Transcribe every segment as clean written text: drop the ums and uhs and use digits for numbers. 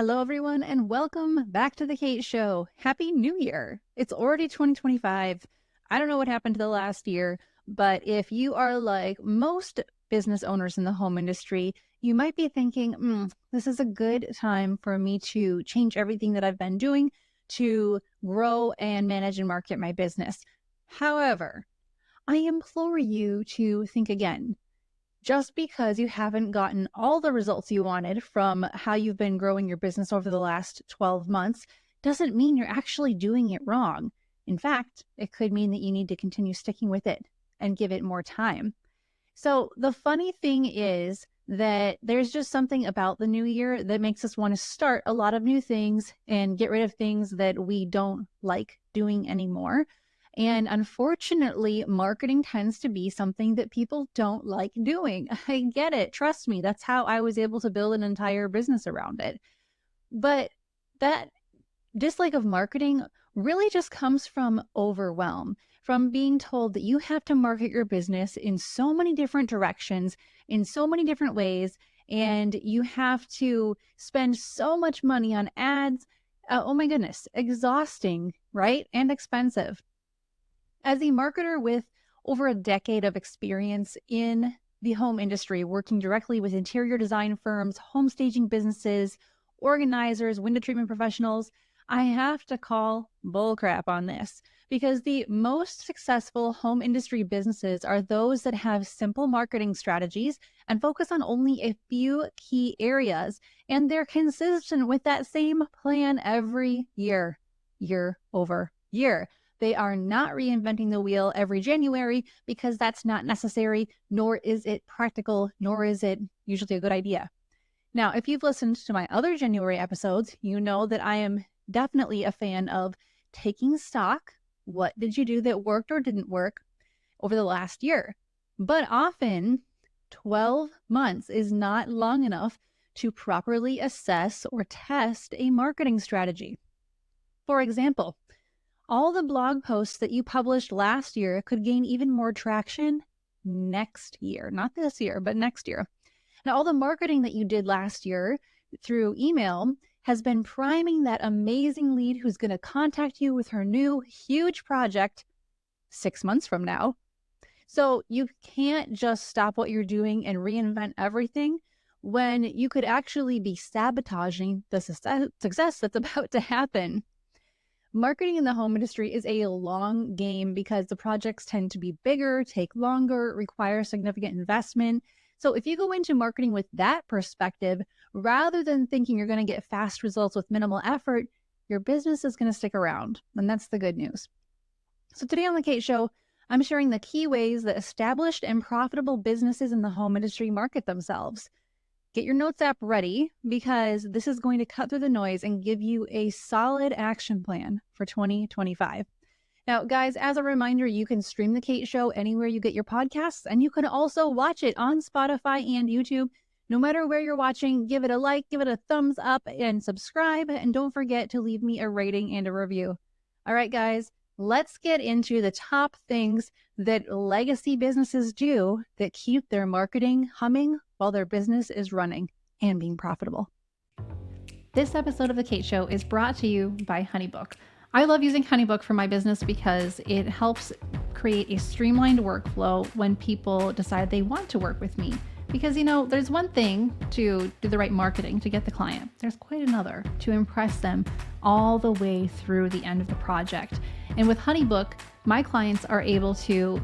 Hello, everyone, and welcome back to the Kate Show. Happy New Year. It's already 2025. I don't know what happened to the last year, but if you are like most business owners in the home industry, you might be thinking, this is a good time for me to change everything that I've been doing to grow and manage and market my business. However, I implore you to think again. Just because you haven't gotten all the results you wanted from how you've been growing your business over the last 12 months doesn't mean you're actually doing it wrong. In fact, it could mean that you need to continue sticking with it and give it more time. So the funny thing is that there's just something about the new year that makes us want to start a lot of new things and get rid of things that we don't like doing anymore. And unfortunately, marketing tends to be something that people don't like doing. I get it. Trust me, that's how I was able to build an entire business around it. But that dislike of marketing really just comes from overwhelm, from being told that you have to market your business in so many different directions, in so many different ways, and you have to spend so much money on ads. Oh my goodness, exhausting, right? And expensive. As a marketer with over a decade of experience in the home industry, working directly with interior design firms, home staging businesses, organizers, window treatment professionals, I have to call bullcrap on this because the most successful home industry businesses are those that have simple marketing strategies and focus on only a few key areas. And they're consistent with that same plan every year, year over year. They are not reinventing the wheel every January because that's not necessary, nor is it practical, nor is it usually a good idea. Now, if you've listened to my other January episodes, you know that I am definitely a fan of taking stock. What did you do that worked or didn't work over the last year? But often, 12 months is not long enough to properly assess or test a marketing strategy. For example, all the blog posts that you published last year could gain even more traction next year, not this year, but next year. Now, all the marketing that you did last year through email has been priming that amazing lead who's going to contact you with her new huge project 6 months from now. So you can't just stop what you're doing and reinvent everything when you could actually be sabotaging the success that's about to happen. Marketing in the home industry is a long game because the projects tend to be bigger, take longer, require significant investment. So if you go into marketing with that perspective, rather than thinking you're going to get fast results with minimal effort, your business is going to stick around. And that's the good news. So today on The Kate Show, I'm sharing the key ways that established and profitable businesses in the home industry market themselves. Get your notes app ready because this is going to cut through the noise and give you a solid action plan for 2025. Now, guys, as a reminder, you can stream The Kate Show anywhere you get your podcasts, and you can also watch it on Spotify and YouTube. No matter where you're watching, give it a like, give it a thumbs up, and subscribe. And don't forget to leave me a rating and a review. All right, guys, let's get into the top things that legacy businesses do that keep their marketing humming while their business is running and being profitable. This episode of The Kate Show is brought to you by HoneyBook. I love using HoneyBook for my business because it helps create a streamlined workflow when people decide they want to work with me. Because, there's one thing to do the right marketing to get the client. There's quite another to impress them all the way through the end of the project. And with HoneyBook, my clients are able to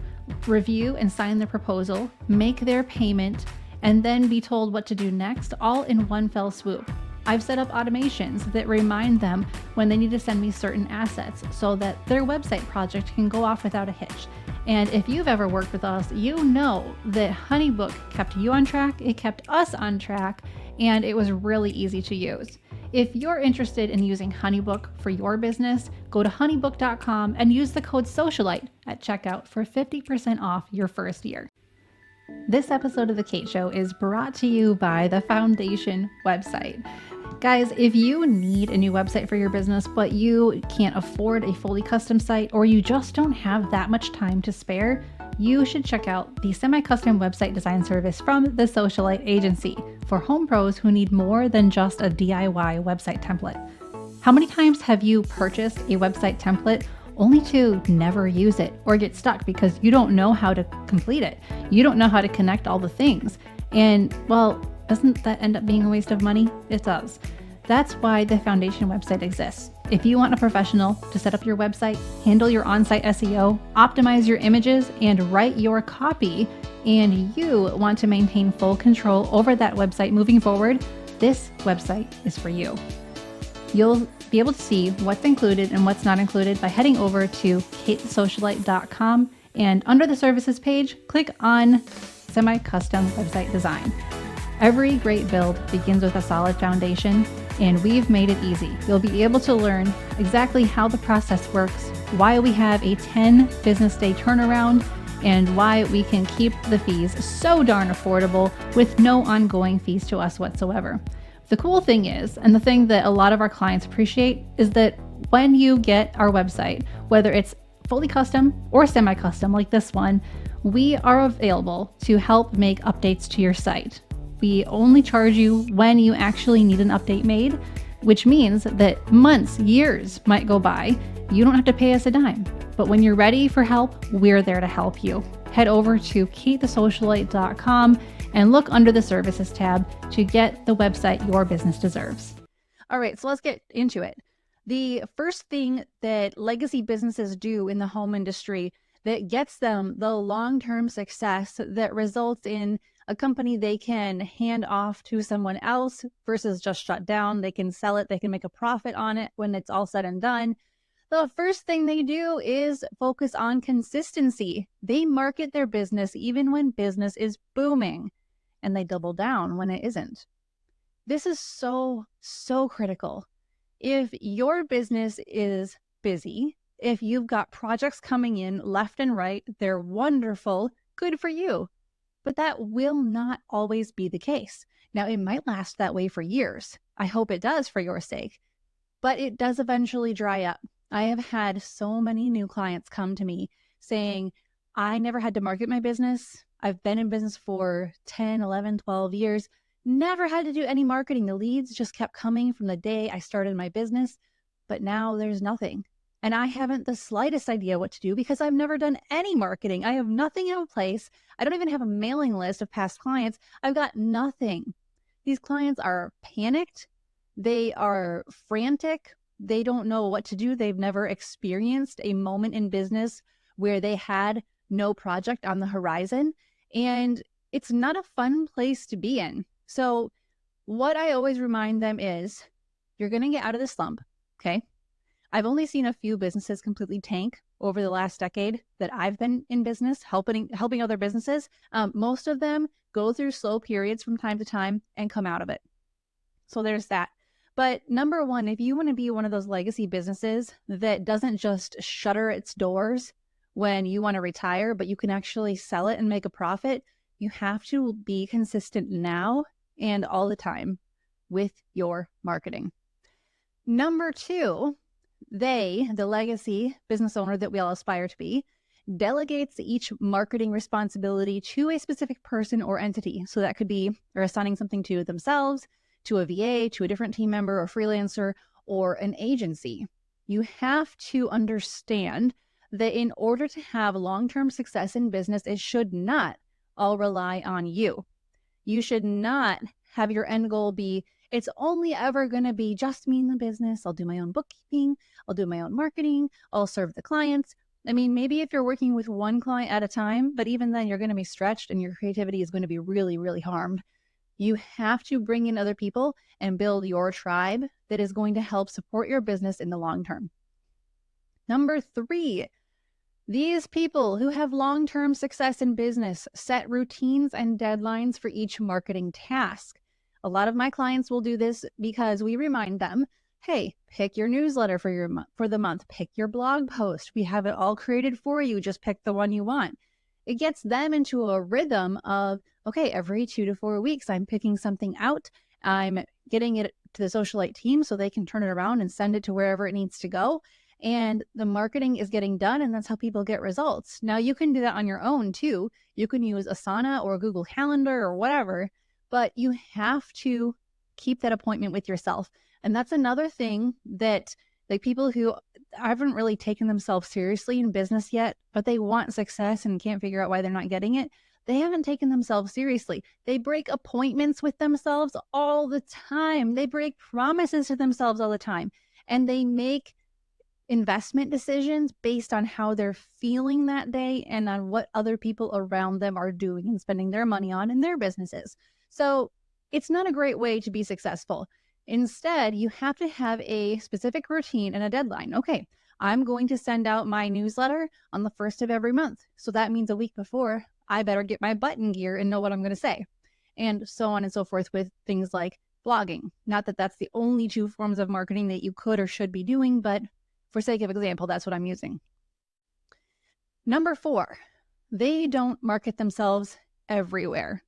review and sign their proposal, make their payment, and then be told what to do next, all in one fell swoop. I've set up automations that remind them when they need to send me certain assets so that their website project can go off without a hitch. And if you've ever worked with us, you know that HoneyBook kept you on track, it kept us on track, and it was really easy to use. If you're interested in using HoneyBook for your business, go to honeybook.com and use the code SOCIALITE at checkout for 50% off your first year. This episode of The Kate Show is brought to you by the Foundation website. Guys, if you need a new website for your business, but you can't afford a fully custom site, or you just don't have that much time to spare, you should check out the semi-custom website design service from the Socialite Agency for home pros who need more than just a DIY website template. How many times have you purchased a website template only to never use it or get stuck because you don't know how to complete it? You don't know how to connect all the things. And well, doesn't that end up being a waste of money? It does. That's why the Foundation website exists. If you want a professional to set up your website, handle your on-site SEO, optimize your images, and write your copy, and you want to maintain full control over that website moving forward, this website is for you. You'll be able to see what's included and what's not included by heading over to katethesocialite.com, and under the services page, click on semi-custom website design. Every great build begins with a solid foundation, and we've made it easy. You'll be able to learn exactly how the process works, why we have a 10 business day turnaround, and why we can keep the fees so darn affordable with no ongoing fees to us whatsoever. The cool thing is, and the thing that a lot of our clients appreciate, is that when you get our website, whether it's fully custom or semi-custom like this one, we are available to help make updates to your site. We only charge you when you actually need an update made, which means that months, years might go by. You don't have to pay us a dime. But when you're ready for help, we're there to help you. Head over to katethesocialite.com and look under the services tab to get the website your business deserves. All right, so let's get into it. The first thing that legacy businesses do in the home industry that gets them the long-term success that results in a company they can hand off to someone else versus just shut down. They can sell it, they can make a profit on it when it's all said and done. The first thing they do is focus on consistency. They market their business even when business is booming, and they double down when it isn't. This is so critical. If your business is busy, if you've got projects coming in left and right, they're wonderful, good for you. But that will not always be the case. Now, it might last that way for years. I hope it does for your sake, but it does eventually dry up. I have had so many new clients come to me saying, I never had to market my business. I've been in business for 10, 11, 12 years, never had to do any marketing. The leads just kept coming from the day I started my business, but now there's nothing. And I haven't the slightest idea what to do because I've never done any marketing. I have nothing in place. I don't even have a mailing list of past clients. I've got nothing. These clients are panicked. They are frantic. They don't know what to do. They've never experienced a moment in business where they had no project on the horizon. And it's not a fun place to be in. So what I always remind them is, you're going to get out of the slump, okay? I've only seen a few businesses completely tank over the last decade that I've been in business, helping other businesses. Most of them go through slow periods from time to time and come out of it. So there's that. But number one, if you want to be one of those legacy businesses that doesn't just shutter its doors when you want to retire, but you can actually sell it and make a profit, you have to be consistent now and all the time with your marketing. Number two, the legacy business owner that we all aspire to be, delegates each marketing responsibility to a specific person or entity. So that could be they're assigning something to themselves, to a VA, to a different team member or freelancer, or an agency. You have to understand that in order to have long-term success in business, it should not all rely on you. You should not have your end goal be, it's only ever going to be just me in the business. I'll do my own bookkeeping. I'll do my own marketing. I'll serve the clients. I mean, maybe if you're working with one client at a time, but even then you're going to be stretched and your creativity is going to be really, really harmed. You have to bring in other people and build your tribe that is going to help support your business in the long term. Number three, these people who have long-term success in business set routines and deadlines for each marketing task. A lot of my clients will do this because we remind them, hey, pick your newsletter for the month, pick your blog post. We have it all created for you. Just pick the one you want. It gets them into a rhythm of, okay, every 2 to 4 weeks, I'm picking something out. I'm getting it to the socialite team so they can turn it around and send it to wherever it needs to go. And the marketing is getting done, and that's how people get results. Now, you can do that on your own too. You can use Asana or Google Calendar or whatever, but you have to keep that appointment with yourself. And that's another thing that like people who haven't really taken themselves seriously in business yet, but they want success and can't figure out why they're not getting it. They haven't taken themselves seriously. They break appointments with themselves all the time. They break promises to themselves all the time. And they make investment decisions based on how they're feeling that day and on what other people around them are doing and spending their money on in their businesses. So it's not a great way to be successful. Instead, you have to have a specific routine and a deadline. Okay, I'm going to send out my newsletter on the first of every month. So that means a week before, I better get my butt in gear and know what I'm going to say. And so on and so forth with things like blogging. Not that that's the only two forms of marketing that you could or should be doing, but for sake of example, that's what I'm using. Number 4, they don't market themselves everywhere.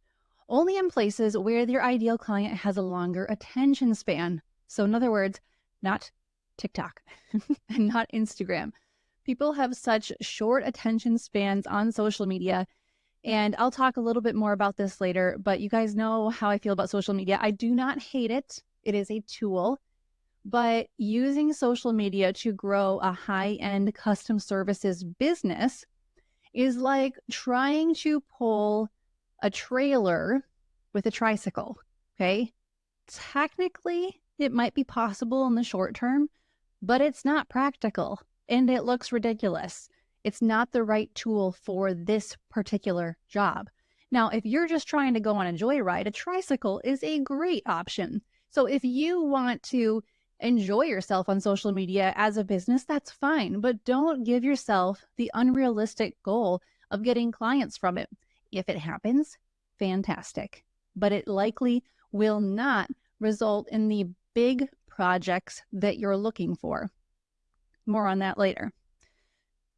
Only in places where their ideal client has a longer attention span. So in other words, not TikTok and not Instagram. People have such short attention spans on social media. And I'll talk a little bit more about this later, but you guys know how I feel about social media. I do not hate it. It is a tool. But using social media to grow a high-end custom services business is like trying to pull a trailer with a tricycle, okay? Technically, it might be possible in the short term, but it's not practical and it looks ridiculous. It's not the right tool for this particular job. Now, if you're just trying to go on a joyride, a tricycle is a great option. So if you want to enjoy yourself on social media as a business, that's fine, but don't give yourself the unrealistic goal of getting clients from it. If it happens, fantastic, but it likely will not result in the big projects that you're looking for. More on that later.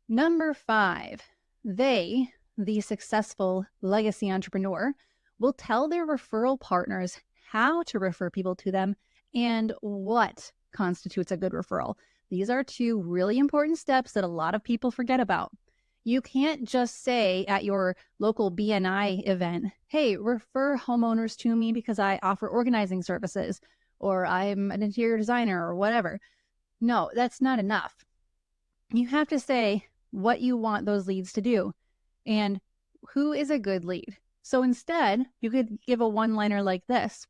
Number 5, they, the successful legacy entrepreneur, will tell their referral partners how to refer people to them and what constitutes a good referral. These are 2 really important steps that a lot of people forget about. You can't just say at your local BNI event, hey, refer homeowners to me because I offer organizing services, or I'm an interior designer, or whatever. No, that's not enough. You have to say what you want those leads to do and who is a good lead. So instead, you could give a one-liner like this.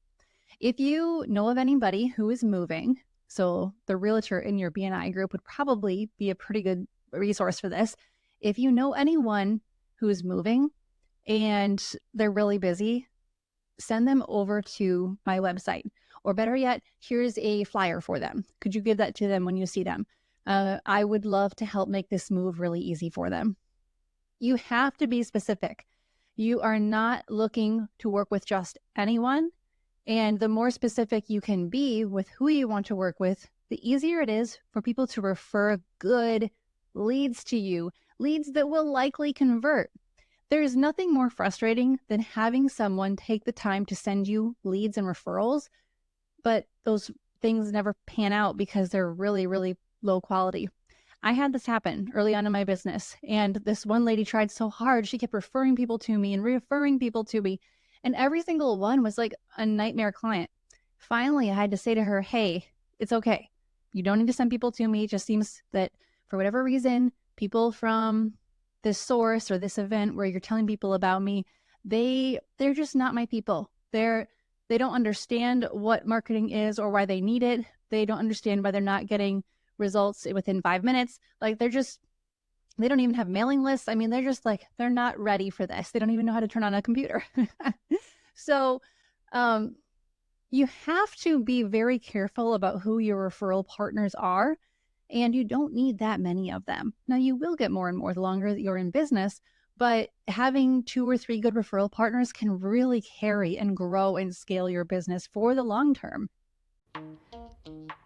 If you know of anybody who is moving, so the realtor in your BNI group would probably be a pretty good resource for this. If you know anyone who is moving and they're really busy, send them over to my website. Or better yet, here's a flyer for them. Could you give that to them when you see them? I would love to help make this move really easy for them. You have to be specific. You are not looking to work with just anyone. And the more specific you can be with who you want to work with, the easier it is for people to refer good leads to you, leads that will likely convert. There is nothing more frustrating than having someone take the time to send you leads and referrals, but those things never pan out because they're really, really low quality. I had this happen early on in my business, and this one lady tried so hard. She kept referring people to me and referring people to me. And every single one was like a nightmare client. Finally, I had to say to her, hey, it's okay. You don't need to send people to me. It just seems that for whatever reason, people from this source or this event where you're telling people about me, they're just not my people. They don't understand what marketing is or why they need it. They don't understand why they're not getting results within 5 minutes. Like they don't even have mailing lists. I mean, they're just like, they're not ready for this. They don't even know how to turn on a computer. So you have to be very careful about who your referral partners are, and you don't need that many of them. Now, you will get more and more the longer that you're in business, but having 2 or 3 good referral partners can really carry and grow and scale your business for the long term.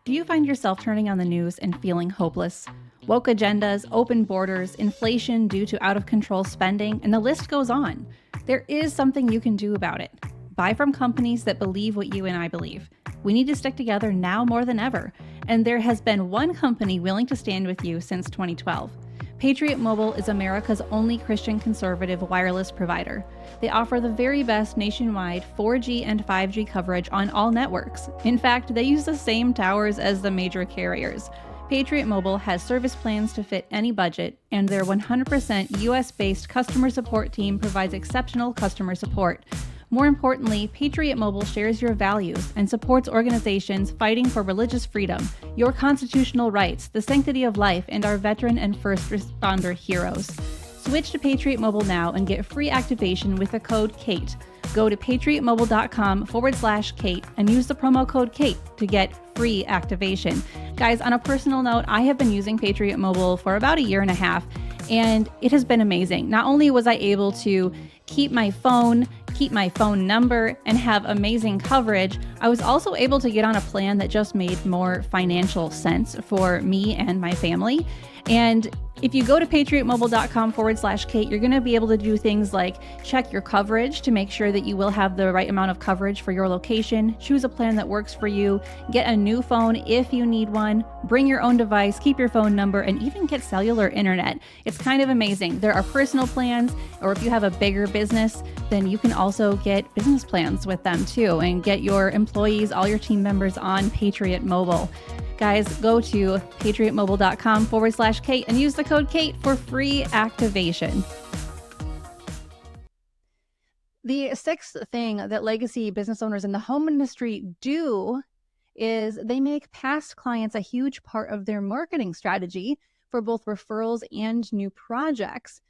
Do you find yourself turning on the news and feeling hopeless? Woke agendas, open borders, inflation due to out-of-control spending, and the list goes on. There is something you can do about it. Buy from companies that believe what you and I believe. We need to stick together now more than ever, and there has been one company willing to stand with you since 2012. Patriot Mobile is America's only Christian conservative wireless provider. They offer the very best nationwide 4G and 5G coverage on all networks. In fact, they use the same towers as the major carriers. Patriot Mobile has service plans to fit any budget, and their 100% US-based customer support team provides exceptional customer support. More importantly, Patriot Mobile shares your values and supports organizations fighting for religious freedom, your constitutional rights, the sanctity of life, and our veteran and first responder heroes. Switch to Patriot Mobile now and get free activation with the code KATE. Go to patriotmobile.com/Kate and use the promo code KATE to get free activation. Guys, on a personal note, I have been using Patriot Mobile for about a year and a half, and it has been amazing. Not only was I able to keep my phone number, and have amazing coverage, I was also able to get on a plan that just made more financial sense for me and my family. And if you go to patriotmobile.com/Kate, you're going to be able to do things like check your coverage to make sure that you will have the right amount of coverage for your location, choose a plan that works for you, get a new phone if you need one, bring your own device, keep your phone number, and even get cellular internet. It's kind of amazing. There are personal plans, or if you have a bigger business, then you can also get business plans with them too and get your employees, all your team members on Patriot Mobile. Guys, go to patriotmobile.com/Kate and use the code KATE for free activation. The sixth thing that legacy business owners in the home industry do is they make past clients a huge part of their marketing strategy for both referrals and new projects.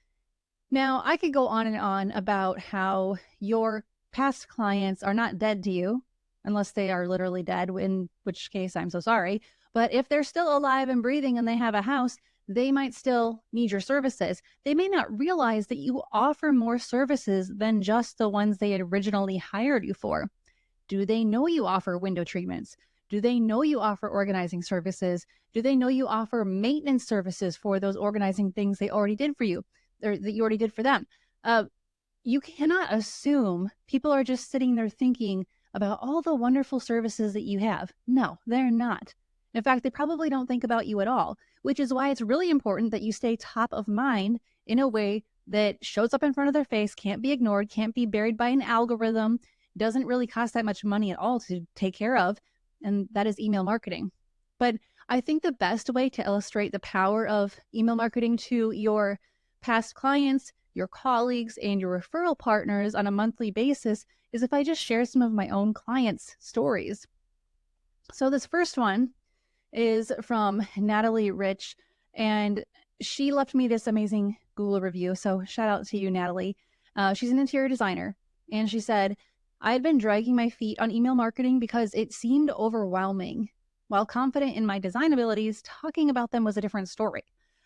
Now, I could go on and on about how your past clients are not dead to you, unless they are literally dead, in which case I'm so sorry. But if they're still alive and breathing and they have a house, they might still need your services. They may not realize that you offer more services than just the ones they had originally hired you for. Do they know you offer window treatments? Do they know you offer organizing services? Do they know you offer maintenance services for those organizing things they already did for you, or that you already did for them? You cannot assume people are just sitting there thinking about all the wonderful services that you have. No, they're not. In fact, they probably don't think about you at all, which is why it's really important that you stay top of mind in a way that shows up in front of their face, can't be ignored, can't be buried by an algorithm, doesn't really cost that much money at all to take care of, and that is email marketing. But I think the best way to illustrate the power of email marketing to your past clients, your colleagues, and your referral partners on a monthly basis is if I just share some of my own clients' stories. So this first one is from Natalie Rich, and she left me this amazing Google review. So shout out to you, Natalie. She's an interior designer, and she said, I had been dragging my feet on email marketing because it seemed overwhelming. While confident in my design abilities, talking about them was a different story.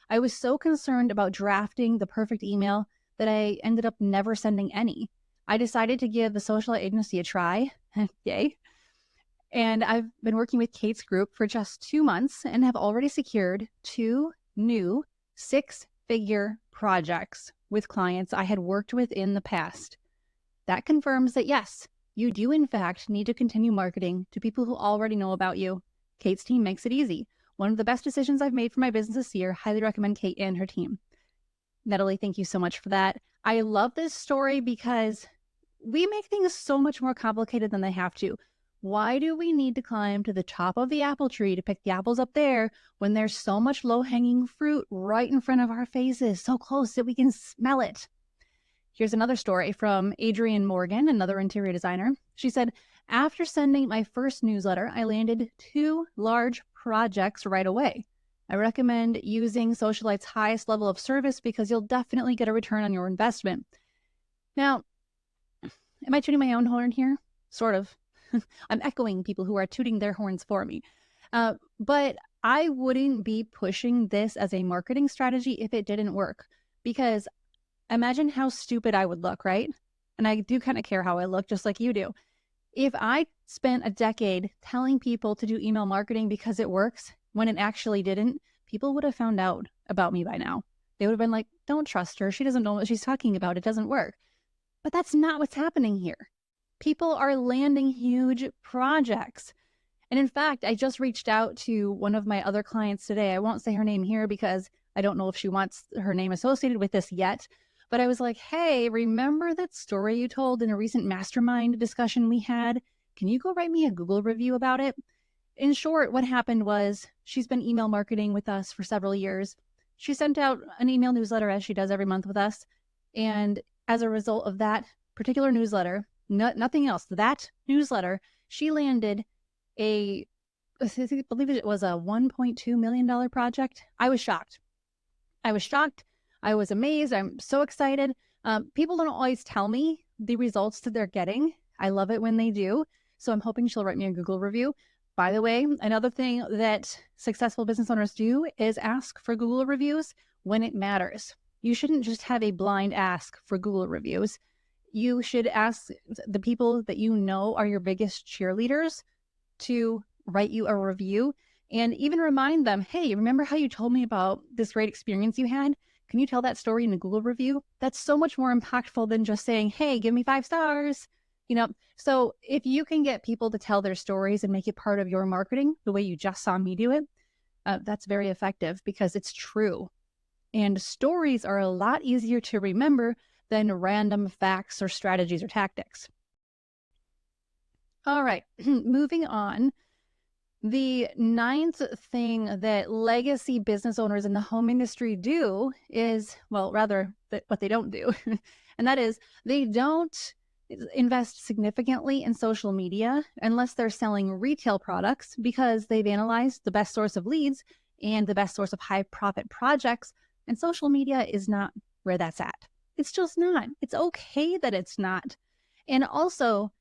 I was so concerned about drafting the perfect email that I ended up never sending any. I decided to give the social agency a try. Yay. And I've been working with Kate's group for just 2 months and have already secured 2 new 6-figure projects with clients I had worked with in the past. That confirms that yes, you do in fact need to continue marketing to people who already know about you. Kate's team makes it easy. One of the best decisions I've made for my business this year. Highly recommend Kate and her team. Natalie, thank you so much for that. I love this story because we make things so much more complicated than they have to. Why do we need to climb to the top of the apple tree to pick the apples up there when there's so much low-hanging fruit right in front of our faces, so close that we can smell it? Here's another story from Adrienne Morgan, another interior designer. She said, after sending my first newsletter, I landed 2 large projects right away. I recommend using Socialite's highest level of service because you'll definitely get a return on your investment. Now, am I tooting my own horn here? Sort of. I'm echoing people who are tooting their horns for me. But I wouldn't be pushing this as a marketing strategy if it didn't work. Because imagine how stupid I would look, right? And I do kind of care how I look, just like you do. If I spent a decade telling people to do email marketing because it works, when it actually didn't, people would have found out about me by now. They would have been like, don't trust her. She doesn't know what she's talking about. It doesn't work. But that's not what's happening here. People are landing huge projects. And in fact, I just reached out to one of my other clients today. I won't say her name here because I don't know if she wants her name associated with this yet. But I was like, hey, remember that story you told in a recent mastermind discussion we had? Can you go write me a Google review about it? In short, what happened was she's been email marketing with us for several years. She sent out an email newsletter as she does every month with us. And as a result of that particular newsletter, nothing else, that newsletter, she landed I believe it was a $1.2 million project. I was shocked. I was amazed. I'm so excited. People don't always tell me the results that they're getting. I love it when they do. So I'm hoping she'll write me a Google review. By the way, another thing that successful business owners do is ask for Google reviews when it matters. You shouldn't just have a blind ask for Google reviews. You should ask the people that you know are your biggest cheerleaders to write you a review and even remind them, hey, remember how you told me about this great experience you had? Can you tell that story in a Google review? That's so much more impactful than just saying, hey, give me 5 stars. So if you can get people to tell their stories and make it part of your marketing the way you just saw me do it, that's very effective because it's true. And stories are a lot easier to remember than random facts or strategies or tactics. All right, moving on. The 9th thing that legacy business owners in the home industry do is, what they don't do, and that is they don't invest significantly in social media unless they're selling retail products because they've analyzed the best source of leads and the best source of high profit projects. And social media is not where that's at. It's just not. It's okay that it's not. And also,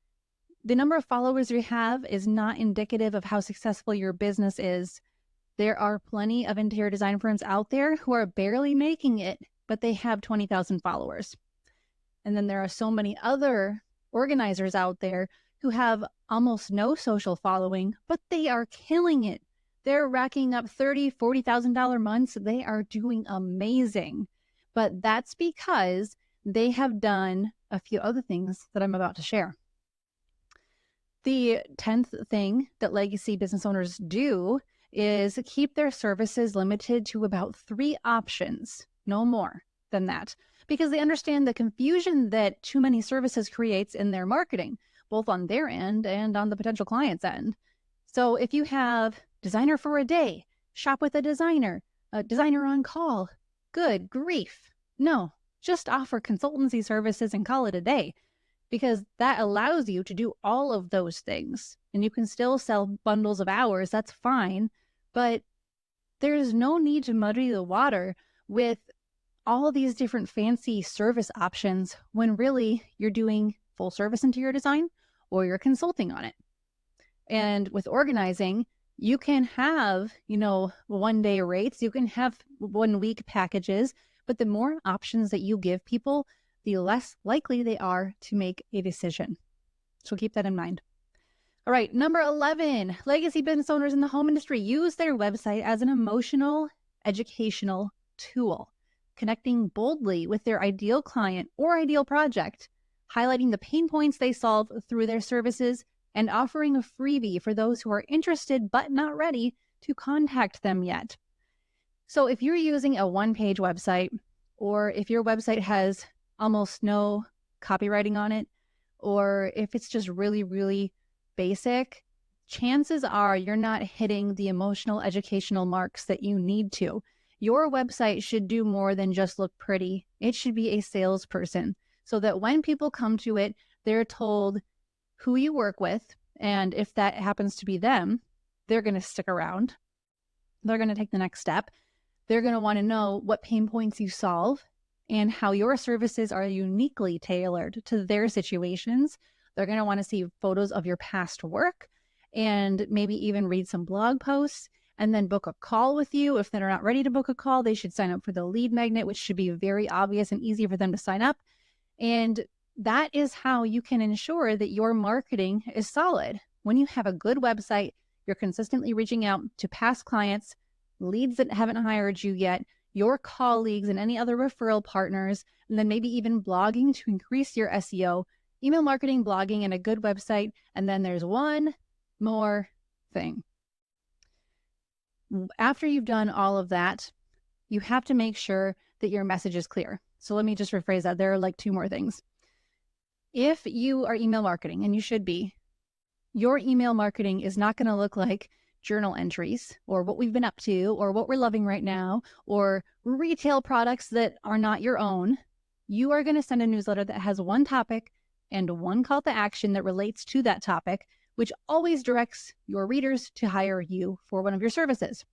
the number of followers you have is not indicative of how successful your business is. There are plenty of interior design firms out there who are barely making it, but they have 20,000 followers. And then there are so many other organizers out there who have almost no social following, but they are killing it. They're racking up $30,000, $40,000 months. They are doing amazing. But that's because they have done a few other things that I'm about to share. The 10th thing that legacy business owners do is keep their services limited to about 3 options, no more than that, because they understand the confusion that too many services creates in their marketing, both on their end and on the potential client's end. So if you have designer for a day, shop with a designer on call, good grief. No, just offer consultancy services and call it a day, because that allows you to do all of those things. And you can still sell bundles of hours, that's fine, but there's no need to muddy the water with all of these different fancy service options when really you're doing full service interior design or you're consulting on it. And with organizing, you can have, 1-day rates, you can have 1-week packages, but the more options that you give people, the less likely they are to make a decision. So keep that in mind. All right, number 11, legacy business owners in the home industry use their website as an emotional, educational tool, connecting boldly with their ideal client or ideal project, highlighting the pain points they solve through their services, and offering a freebie for those who are interested but not ready to contact them yet. So if you're using a 1-page website, or if your website has almost no copywriting on it, or if it's just really, really basic, chances are you're not hitting the emotional, educational marks that you need to. Your website should do more than just look pretty. It should be a salesperson, so that when people come to it, they're told who you work with, and if that happens to be them, they're going to stick around. They're going to take the next step. They're going to want to know what pain points you solve and how your services are uniquely tailored to their situations. They're going to want to see photos of your past work and maybe even read some blog posts and then book a call with you. If they're not ready to book a call, they should sign up for the lead magnet, which should be very obvious and easy for them to sign up. And that is how you can ensure that your marketing is solid. When you have a good website, you're consistently reaching out to past clients, leads that haven't hired you yet, your colleagues and any other referral partners, and then maybe even blogging to increase your SEO, email marketing, blogging, and a good website. And then there's one more thing. After you've done all of that, you have to make sure that your message is clear. So let me just rephrase that. There are like 2 more things. If you are email marketing, and you should be, your email marketing is not going to look like journal entries or what we've been up to or what we're loving right now or retail products that are not your own. You are going to send a newsletter that has one topic and one call to action that relates to that topic, which always directs your readers to hire you for one of your services.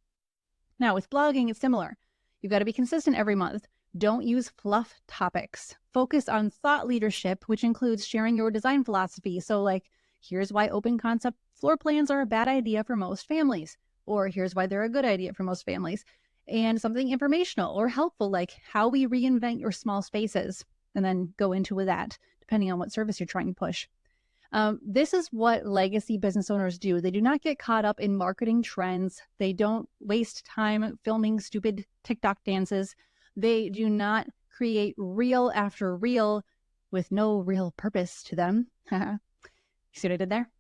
Now, with blogging, it's similar. You've got to be consistent every month. Don't use fluff topics. Focus on thought leadership, which includes sharing your design philosophy. So like, here's why open concept floor plans are a bad idea for most families, or here's why they're a good idea for most families. And something informational or helpful, like how we reinvent your small spaces, and then go into that, depending on what service you're trying to push. This is what legacy business owners do. They do not get caught up in marketing trends. They don't waste time filming stupid TikTok dances. They do not create reel after reel with no real purpose to them. You see what I did there?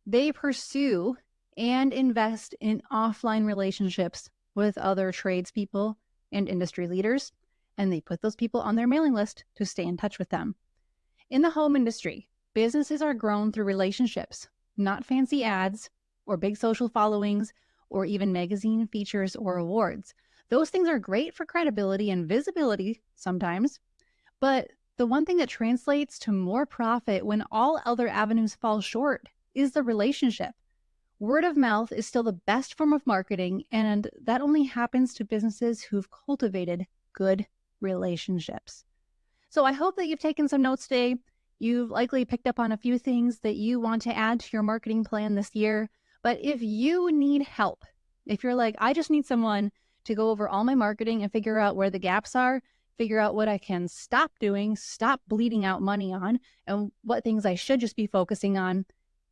They pursue and invest in offline relationships with other tradespeople and industry leaders, and they put those people on their mailing list to stay in touch with them. In the home industry, businesses are grown through relationships, not fancy ads or big social followings or even magazine features or awards. Those things are great for credibility and visibility sometimes, but the one thing that translates to more profit when all other avenues fall short is the relationship. Word of mouth is still the best form of marketing, and that only happens to businesses who've cultivated good relationships. So I hope that you've taken some notes today. You've likely picked up on a few things that you want to add to your marketing plan this year. But if you need help, if you're like, I just need someone to go over all my marketing and figure out where the gaps are, figure out what I can stop doing, stop bleeding out money on, and what things I should just be focusing on,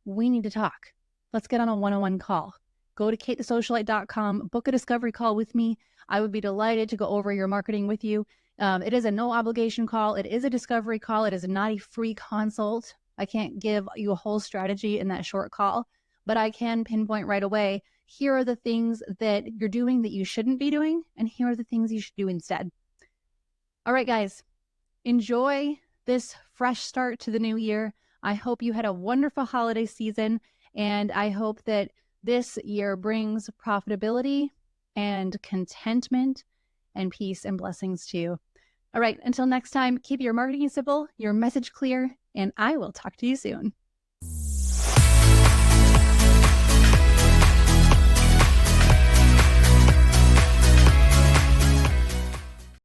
we need to talk. Let's get on a one-on-one call. Go to katethesocialite.com, book a discovery call with me. I would be delighted to go over your marketing with you. It is a no obligation call. It is a discovery call. It is not a free consult. I can't give you a whole strategy in that short call, but I can pinpoint right away, here are the things that you're doing that you shouldn't be doing, and here are the things you should do instead. All right, guys, enjoy this fresh start to the new year. I hope you had a wonderful holiday season, and I hope that this year brings profitability and contentment and peace and blessings to you. All right, until next time, keep your marketing simple, your message clear, and I will talk to you soon.